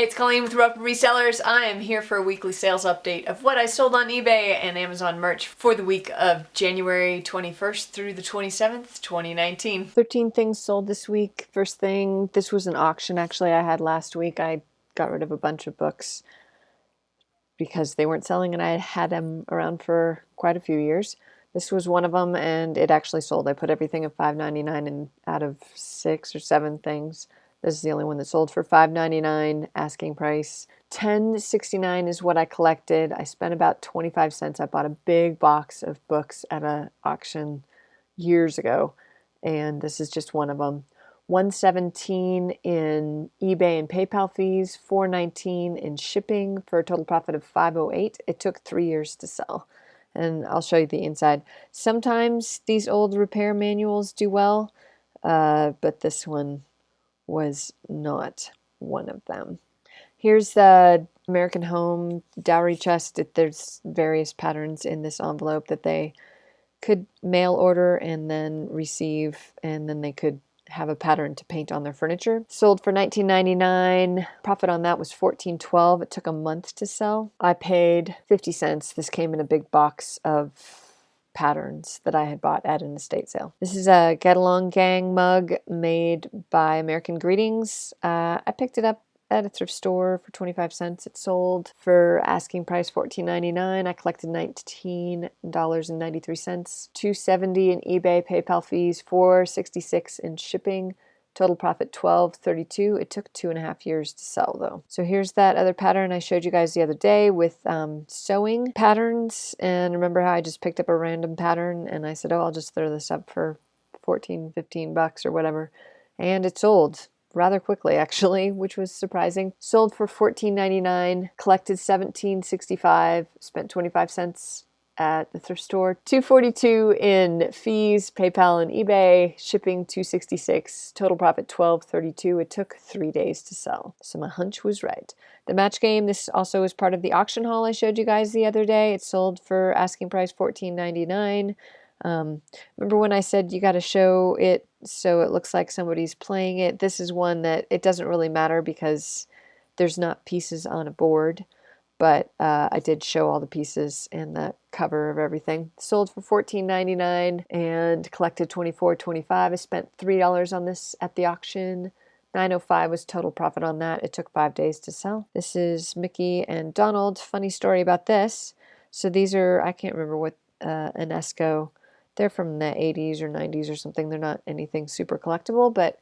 Hey, it's Colleen with Rope Resellers. I am here for a weekly sales update of what I sold on eBay and Amazon merch for the week of January 21st through the 27th, 2019. 13 things sold this week. First thing, this was an auction actually I had last week. I got rid of a bunch of books because they weren't selling and I had them around for quite a few years. This was one of them and it actually sold. I put everything at $5.99 and out of 6 or 7 things. This is the only one that sold for $5.99 asking price. $10.69 is what I collected. I spent about 25 cents. I bought a big box of books at an auction years ago, and this is just one of them. $117 in eBay and PayPal fees, $419 in shipping for a total profit of $508. It took 3 years to sell, and I'll show you the inside. Sometimes these old repair manuals do well, but this one was not one of them. Here's the American Home dowry chest. There's various patterns in this envelope that they could mail order and then receive, and then they could have a pattern to paint on their furniture. Sold for $19.99. Profit on that was $14.12. It took a month to sell. I paid 50 cents. This came in a big box of patterns that I had bought at an estate sale. This is a Get Along Gang mug made by American Greetings. I picked it up at a thrift store for 25 cents. It sold for asking price $14.99. I collected $19.93. $2.70 in eBay, PayPal fees, $4.66 in shipping. Total profit $12.32. It took 2.5 years to sell though. So here's that other pattern I showed you guys the other day with sewing patterns. And remember how I just picked up a random pattern and I said, oh, I'll just throw this up for 14, 15 bucks or whatever. And it sold rather quickly actually, which was surprising. Sold for $14.99, collected $17.65, spent 25 cents at the thrift store. $2.42 in fees, PayPal and eBay, shipping $2.66, total profit $12.32. It took 3 days to sell, so my hunch was right. The match game, this also is part of the auction haul I showed you guys the other day. It sold for asking price $14.99. Remember when I said you got to show it so it looks like somebody's playing it? This is one that it doesn't really matter because there's not pieces on a board. But I did show all the pieces and the cover of everything. Sold for $14.99 and collected $24.25. I spent $3 on this at the auction. $9.05 was total profit on that. It took 5 days to sell. This is Mickey and Donald. Funny story about this. So these are, I can't remember what, an Esco. They're from the 80s or 90s or something. They're not anything super collectible, but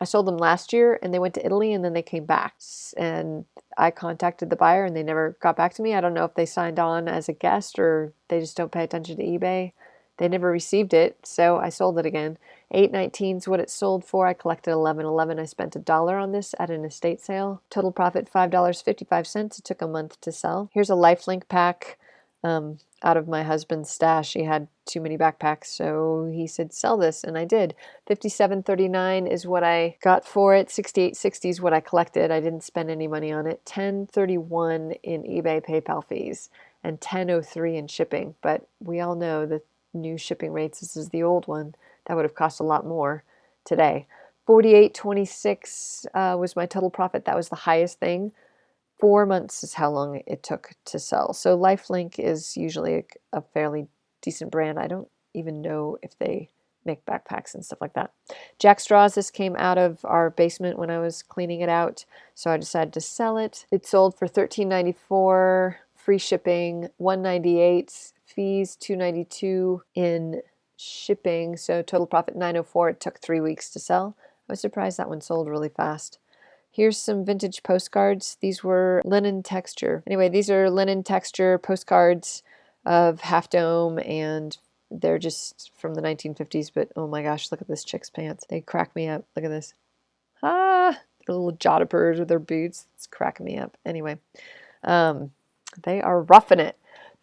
I sold them last year and they went to Italy and then they came back. And I contacted the buyer and they never got back to me. I don't know if they signed on as a guest or they just don't pay attention to eBay. They never received it, so I sold it again. $8.19 is what it sold for. I collected $11.11. I spent $1 on this at an estate sale. Total profit $5.55. It took a month to sell. Here's a lifelink pack. Out of my husband's stash. He had too many backpacks, so he said sell this, and I did. $57.39 is what I got for it. $68.60 is what I collected. I didn't spend any money on it. $10.31 in eBay PayPal fees and $10.03 in shipping, but we all know the new shipping rates. This is the old one. That would have cost a lot more today. $48.26 was my total profit. That was the highest thing. 4 months is how long it took to sell. So Lifelink is usually a fairly decent brand. I don't even know if they make backpacks and stuff like that. Jack Straws, this came out of our basement when I was cleaning it out, so I decided to sell it. It sold for $13.94, free shipping, $198, fees $292 in shipping, so total profit $904. It took 3 weeks to sell. I was surprised that one sold really fast. Here's some vintage postcards. These were linen texture. Anyway, these are linen texture postcards of Half Dome, and they're just from the 1950s, but oh my gosh, look at this chick's pants. They crack me up. Look at this. Ah, the little jodhpurs with their boots. It's cracking me up. Anyway, they are roughing it.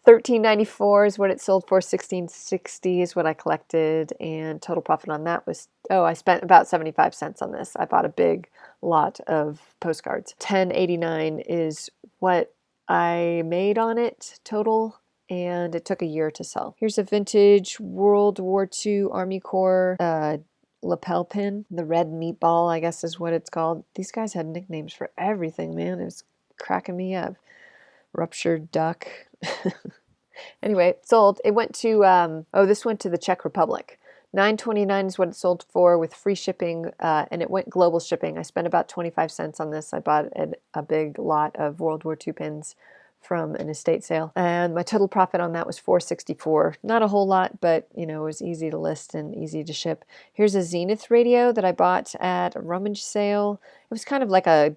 $13.94 is what it sold for. $16.60 is what I collected, and total profit on that was, I spent about 75 cents on this. I bought a big lot of postcards. $10.89 is what I made on it total, and it took a year to sell. Here's a vintage World War II Army Corps lapel pin. The red meatball, I guess is what it's called. These guys had nicknames for everything, man. It was cracking me up. Ruptured duck. Anyway, it sold. It went to, this went to the Czech Republic. $9.29 is what it sold for with free shipping, and it went global shipping. I spent about 25 cents on this. I bought a big lot of World War II pins from an estate sale, and my total profit on that was $4.64. Not a whole lot, but it was easy to list and easy to ship. Here's a Zenith radio that I bought at a rummage sale. It was kind of like a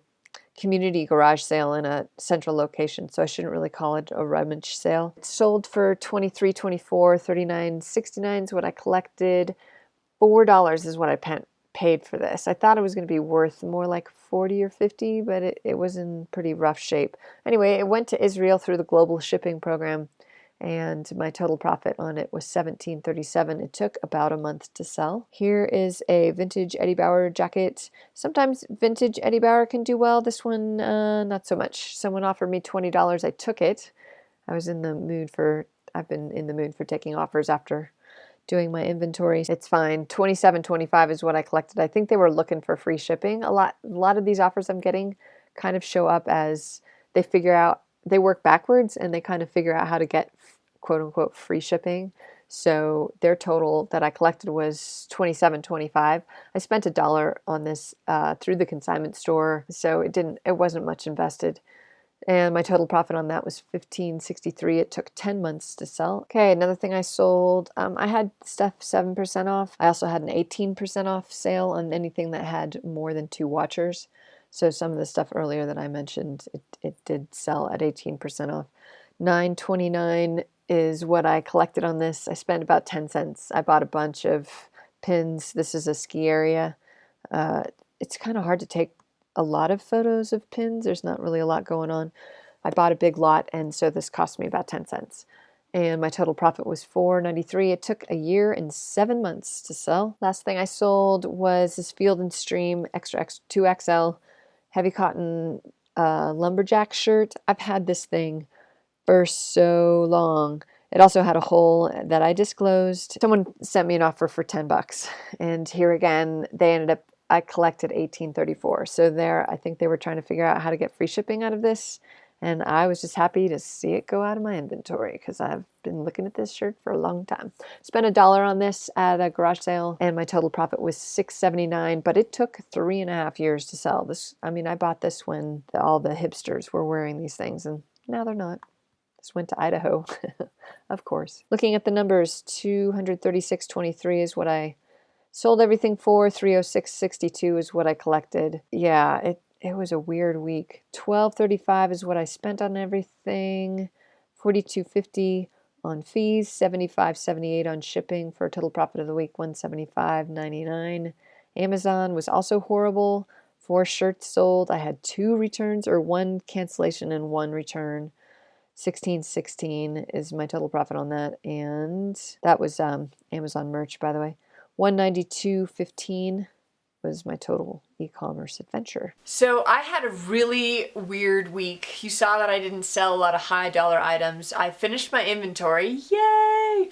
community garage sale in a central location, so I shouldn't really call it a rummage sale. It sold for $23.24, $39.69 is what I collected. $4 is what I paid for this. I thought it was going to be worth more like 40 or 50, but it was in pretty rough shape. Anyway, it went to Israel through the global shipping program, and my total profit on it was $17.37. It took about a month to sell. Here is a vintage Eddie Bauer jacket. Sometimes vintage Eddie Bauer can do well. This one, not so much. Someone offered me $20. I took it. I've been in the mood for taking offers after doing my inventory. It's fine. $27.25 is what I collected. I think they were looking for free shipping. A lot of these offers I'm getting kind of show up as they work backwards and they kind of figure out how to get quote unquote free shipping. So their total that I collected was $27.25. I spent $1 on this through the consignment store, so it wasn't much invested. And my total profit on that was $15.63. It took 10 months to sell. Okay, another thing I sold, I had stuff 7% off. I also had an 18% off sale on anything that had more than 2 watchers. So some of the stuff earlier that I mentioned, it did sell at 18% off. $9.29 is what I collected on this. I spent about 10 cents. I bought a bunch of pins. This is a ski area. It's kind of hard to take a lot of photos of pins. There's not really a lot going on. I bought a big lot, and so this cost me about 10 cents. And my total profit was $4.93. It took a year and 7 months to sell. Last thing I sold was this Field & Stream Extra 2XL heavy cotton lumberjack shirt. I've had this thing for so long. It also had a hole that I disclosed. Someone sent me an offer for $10, and here again, I collected $18.34. So I think they were trying to figure out how to get free shipping out of this, and I was just happy to see it go out of my inventory because I've been looking at this shirt for a long time. Spent $1 on this at a garage sale, and my total profit was $6.79, but it took 3.5 years to sell. I bought this when all the hipsters were wearing these things, and now they're not. This went to Idaho, of course. Looking at the numbers, $236.23 is what I sold everything for. $306.62 is what I collected. Yeah, it was a weird week. $12.35 is what I spent on everything. $42.50 on fees. $75.78 on shipping for a total profit of the week. $175.99. Amazon was also horrible. 4 shirts sold. I had 2 returns, or 1 cancellation and 1 return. $16.16 is my total profit on that, and that was Amazon merch, by the way. $192.15 was my total e-commerce adventure. So I had a really weird week. You saw that I didn't sell a lot of high dollar items. I finished my inventory, yay!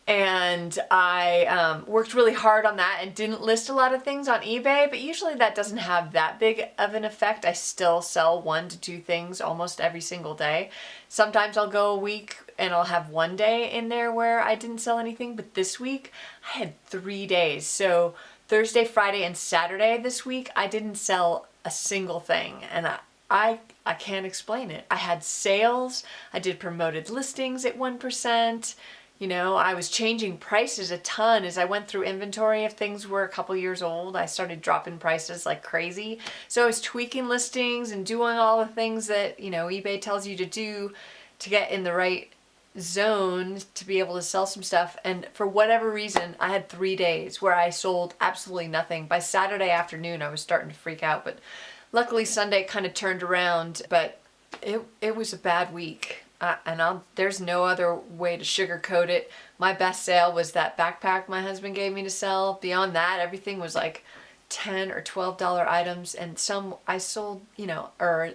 And I worked really hard on that and didn't list a lot of things on eBay, but usually that doesn't have that big of an effect. I still sell 1 to 2 things almost every single day. Sometimes I'll go a week and I'll have 1 day in there where I didn't sell anything, but this week I had 3 days. So Thursday, Friday, and Saturday this week, I didn't sell a single thing, and I can't explain it. I had sales, I did promoted listings at 1%. I was changing prices a ton as I went through inventory. If things were a couple years old, I started dropping prices like crazy. So I was tweaking listings and doing all the things that, eBay tells you to do to get in the right zone to be able to sell some stuff. And for whatever reason, I had 3 days where I sold absolutely nothing. By Saturday afternoon, I was starting to freak out, but luckily Sunday kind of turned around, but it was a bad week. There's no other way to sugarcoat it. My best sale was that backpack my husband gave me to sell. Beyond that, everything was like $10 or $12 items, and some I sold, or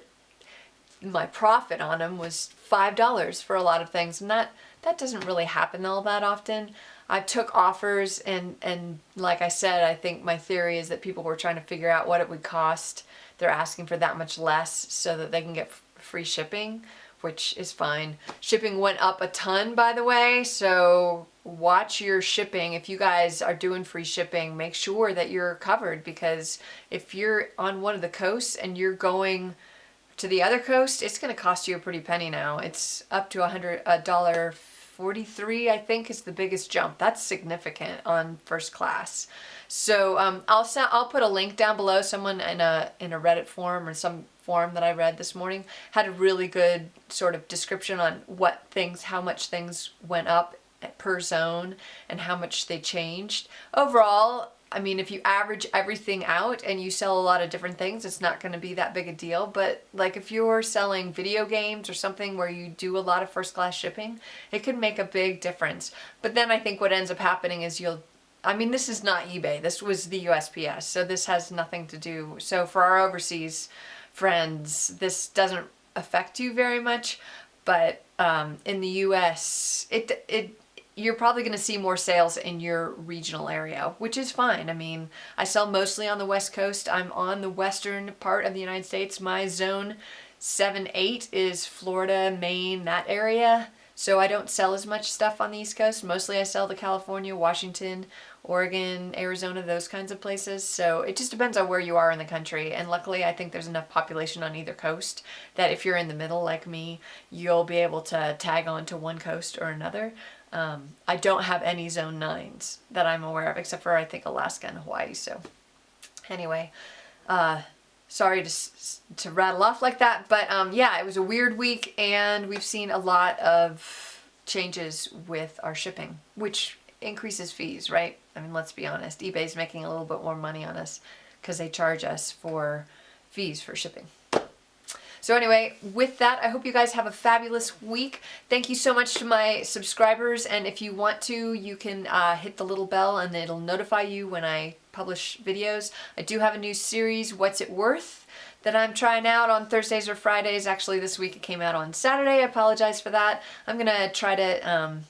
my profit on them was $5 for a lot of things, and that doesn't really happen all that often. I took offers, and like I said, I think my theory is that people were trying to figure out what it would cost. They're asking for that much less so that they can get free shipping, which is fine. Shipping went up a ton, by the way, so watch your shipping. If you guys are doing free shipping, make sure that you're covered, because if you're on one of the coasts and you're going to the other coast, it's going to cost you a pretty penny now. It's up to $143, I think, is the biggest jump. That's significant on first class. So I'll put a link down below. Someone in a Reddit forum or some forum that I read this morning had a really good sort of description on how much things went up per zone and how much they changed. Overall, I mean, if you average everything out and you sell a lot of different things, it's not going to be that big a deal. But like if you're selling video games or something where you do a lot of first class shipping, it could make a big difference. But then I think what ends up happening is this is not eBay. This was the USPS, so this has nothing to do. So for our overseas friends, this doesn't affect you very much. But in the US, you're probably going to see more sales in your regional area, which is fine. I mean, I sell mostly on the West Coast. I'm on the western part of the United States. My zone 7-8 is Florida, Maine, that area. So I don't sell as much stuff on the East Coast. Mostly I sell to California, Washington, Oregon, Arizona, those kinds of places. So it just depends on where you are in the country. And luckily, I think there's enough population on either coast that if you're in the middle like me, you'll be able to tag on to one coast or another. I don't have any zone 9s that I'm aware of, except for I think Alaska and Hawaii. So anyway, sorry to rattle off like that, but yeah, it was a weird week, and we've seen a lot of changes with our shipping, which increases fees, right? I mean, let's be honest, eBay's making a little bit more money on us because they charge us for fees for shipping. So anyway, with that, I hope you guys have a fabulous week. Thank you so much to my subscribers, and if you want to, you can hit the little bell and it'll notify you when I publish videos. I do have a new series, What's It Worth, that I'm trying out on Thursdays or Fridays. Actually, this week it came out on Saturday. I apologize for that. I'm going to try to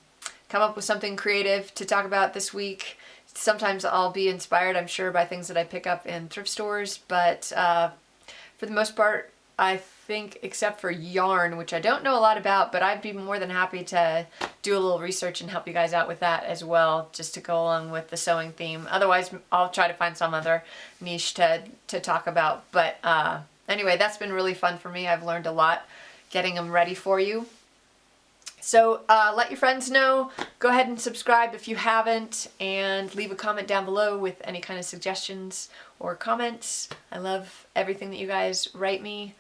come up with something creative to talk about this week. Sometimes I'll be inspired, I'm sure, by things that I pick up in thrift stores, but for the most part, I think, except for yarn, which I don't know a lot about, but I'd be more than happy to do a little research and help you guys out with that as well, just to go along with the sewing theme. Otherwise, I'll try to find some other niche to talk about. But anyway, that's been really fun for me. I've learned a lot getting them ready for you. So let your friends know. Go ahead and subscribe if you haven't, and leave a comment down below with any kind of suggestions or comments. I love everything that you guys write me.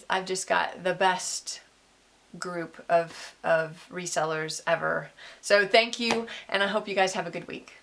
I've just got the best group of resellers ever. So thank you, and I hope you guys have a good week.